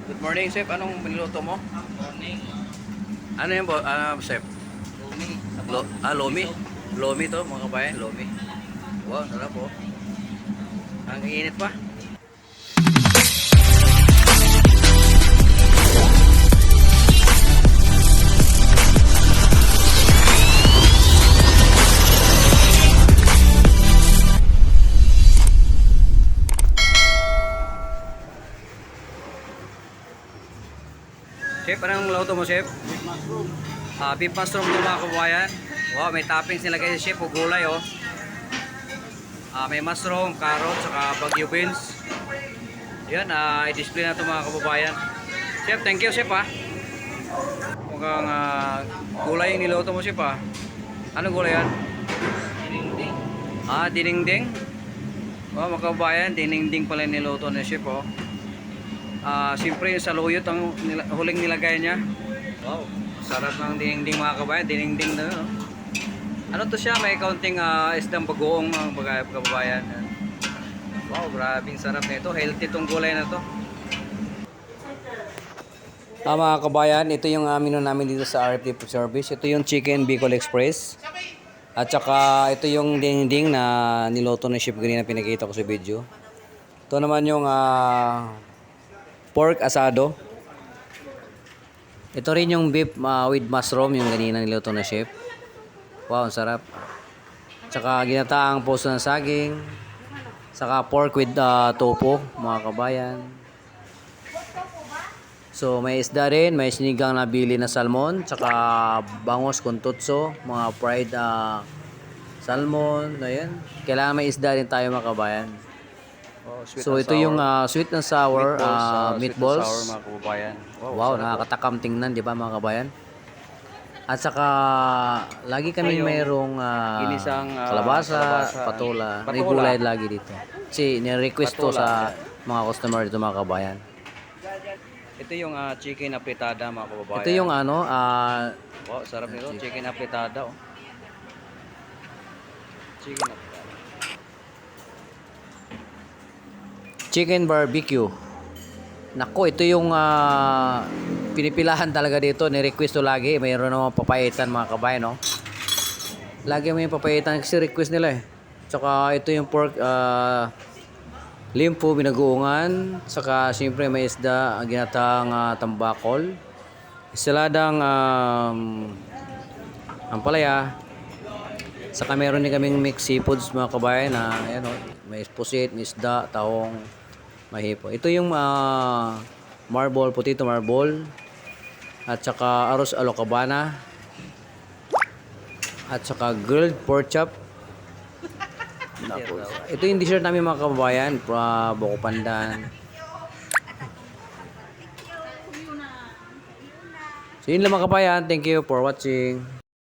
Good morning, Chef. Anong niluto mo? Morning. Ano yan po, Chef? Lumi. Lomi? Lomi to, mga kabayan, lomi. Wow, sarap po. Ang init pa. Chef, anong luto mo, Chef? Mushroom. Beef mushroom to, mga kabayan. Wow, may toppings nilagay si Chef o gulay, oh. May mushroom, carrot, saka bagyo beans. Yan, i-display na ito, mga kababayan. Chef, thank you, Chef, ha. Mukhang gulay yung niluto mo, Chef, ha. Anong gulay yan? Dinding. Dinengdeng. Wow, mga kababayan, dinengdeng pala yung niluto ni Chef, oh. Siyempre yung saluyot ang huling nilagay niya. Wow, sarap ng dinengdeng, mga kababayan. Dinengdeng na, no? Ano to siya? May kaunting isdang bagoong, mga kababayan. Wow, grabing sarap nito. Healthy tong gulay na to. Mga kabayan, ito yung menu namin dito sa RFD Food Service. Ito yung Chicken Bicol Express. At saka ito yung dinding na niloto ng chef kanina, pinakita ko sa video. Ito naman yung pork asado. Ito rin yung beef with mushroom, yung kanina niloto ng chef. Wow, ang sarap. Tsaka ginataang puso ng saging. Saka pork with tofu, mga kabayan. So may isda rin, may sinigang na bili na salmon, tsaka bangos con tutso, mga fried salmon, ayan. Kailangan may isda rin tayo, mga kabayan. So ito yung sweet and sour meatballs. Sweet and sour, mga kababayan. Wow, nakakatakam tingnan, di ba, mga kabayan? At saka lagi kami mayroong ginisang, kalabasa, kalabasa, patola, may patola. gulay lagi dito. Kasi ni-request to Patola. sa mga customer dito, mga kabayan. Ito yung chicken apritada, mga kababayan. Ito yung ano, Wow, sarap nito. Chicken apritada, oh. Chicken apritada. chicken barbecue. Nako, ito yung pinipilahan talaga dito. Ni-request to lagi. Mayroon naman papaitan, mga kabayan, no? Lagi may papaitan kasi request nila, eh. Tsaka ito yung pork limpo, binagoongan. Saka siyempre may isda, ginatang tambakol. Isaladang ampalaya. Saka meron din kaming mixed seafoods, mga kabayan, na ayan, oh, may pusit, may isda, taong, mahipo. Ito yung marble, potato marble. At saka arroz alocabana. At saka grilled pork chop. Ito yung dessert namin, mga kababayan, buko pandan. So yun lang, mga kababayan. Thank you for watching.